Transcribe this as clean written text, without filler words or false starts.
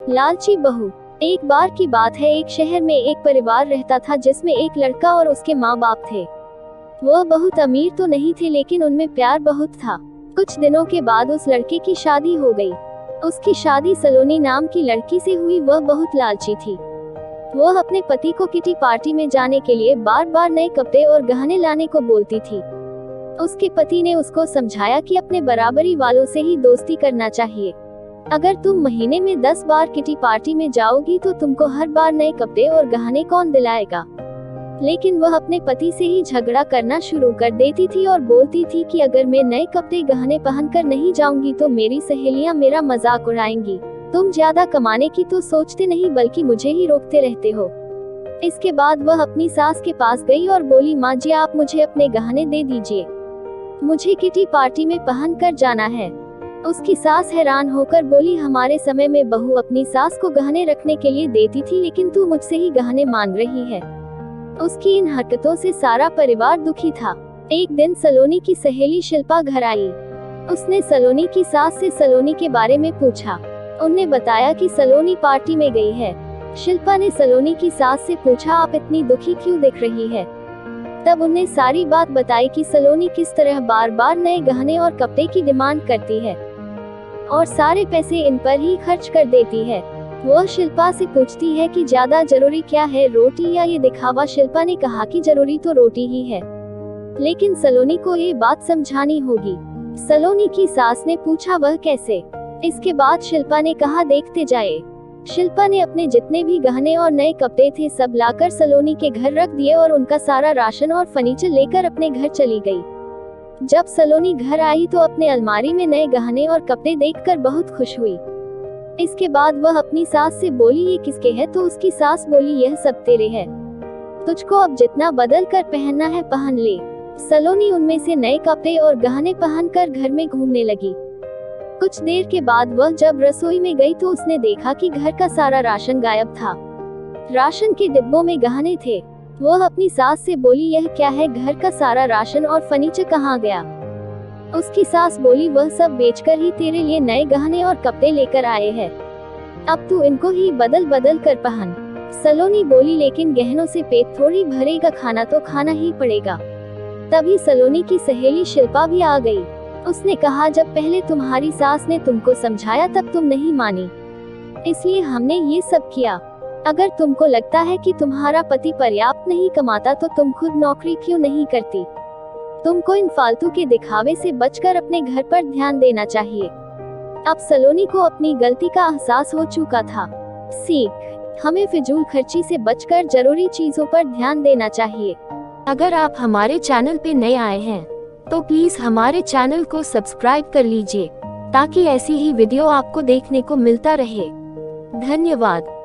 लालची बहू। एक बार की बात है, एक शहर में एक परिवार रहता था जिसमें एक लड़का और उसके माँ बाप थे। वह बहुत अमीर तो नहीं थे, लेकिन उनमें प्यार बहुत था। कुछ दिनों के बाद उस लड़के की शादी हो गई। उसकी शादी सलोनी नाम की लड़की से हुई। वह बहुत लालची थी। वह अपने पति को किटी पार्टी में जाने के लिए बार बार नए कपड़े और गहने लाने को बोलती थी। उसके पति ने उसको समझाया कि अपने बराबरी वालों से ही दोस्ती करना चाहिए। अगर तुम महीने में 10 बार किटी पार्टी में जाओगी तो तुमको हर बार नए कपड़े और गहने कौन दिलाएगा। लेकिन वह अपने पति से ही झगड़ा करना शुरू कर देती थी और बोलती थी कि अगर मैं नए कपड़े गहने पहनकर नहीं जाऊंगी तो मेरी सहेलियां मेरा मजाक उड़ाएंगी। तुम ज्यादा कमाने की तो सोचते नहीं, बल्कि मुझे ही रोकते रहते हो। इसके बाद वह अपनी सास के पास गई और बोली, माँ जी आप मुझे अपने गहने दे दीजिए, मुझे किटी पार्टी में पहन कर जाना है। उसकी सास हैरान होकर बोली, हमारे समय में बहू अपनी सास को गहने रखने के लिए देती थी, लेकिन तू मुझसे ही गहने मांग रही है। उसकी इन हरकतों से सारा परिवार दुखी था। एक दिन सलोनी की सहेली शिल्पा घर आई। उसने सलोनी की सास से सलोनी के बारे में पूछा। उन्होंने बताया कि सलोनी पार्टी में गई है। शिल्पा ने सलोनी की सास से पूछा, आप इतनी दुखी क्यों दिख रही है। तब उन्हें सारी बात बताई कि सलोनी किस तरह बार बार नए गहने और कपड़े की डिमांड करती है और सारे पैसे इन पर ही खर्च कर देती है। वह शिल्पा से पूछती है कि ज्यादा जरूरी क्या है, रोटी या ये दिखावा। शिल्पा ने कहा कि जरूरी तो रोटी ही है, लेकिन सलोनी को ये बात समझानी होगी। सलोनी की सास ने पूछा, वह कैसे। इसके बाद शिल्पा ने कहा, देखते जाए। शिल्पा ने अपने जितने भी गहने और नए कपड़े थे सब लाकर सलोनी के घर रख दिए और उनका सारा राशन और फर्नीचर लेकर अपने घर चली गई। जब सलोनी घर आई तो अपने अलमारी में नए गहने और कपड़े देखकर बहुत खुश हुई। इसके बाद वह अपनी सास से बोली, ये किसके है। तो उसकी सास बोली, यह सब तेरे है, तुझको अब जितना बदल कर पहनना है पहन ले। सलोनी उनमें से नए कपड़े और गहने पहनकर घर में घूमने लगी। कुछ देर के बाद वह जब रसोई में गई तो उसने देखा कि घर का सारा राशन गायब था। राशन के डिब्बों में गहने थे। वह अपनी सास से बोली, यह क्या है, घर का सारा राशन और फर्नीचर कहाँ गया। उसकी सास बोली, वह सब बेचकर ही तेरे लिए नए गहने और कपड़े लेकर आए हैं, अब तू इनको ही बदल बदल कर पहन। सलोनी बोली, लेकिन गहनों से पेट थोड़ी भरेगा, खाना तो खाना ही पड़ेगा। तभी सलोनी की सहेली शिल्पा भी आ गई। उसने कहा, जब पहले तुम्हारी सास ने तुमको समझाया तब तुम नहीं मानी, इसलिए हमने ये सब किया। अगर तुमको लगता है कि तुम्हारा पति पर्याप्त नहीं कमाता तो तुम खुद नौकरी क्यों नहीं करती। तुमको इन फालतू के दिखावे से बचकर अपने घर पर ध्यान देना चाहिए। अब सलोनी को अपनी गलती का एहसास हो चुका था। सीख, हमें फिजूल खर्ची से बचकर जरूरी चीजों पर ध्यान देना चाहिए। अगर आप हमारे चैनल पे नए आए हैं तो प्लीज हमारे चैनल को सब्सक्राइब कर लीजिए ताकि ऐसी ही वीडियो आपको देखने को मिलता रहे। धन्यवाद।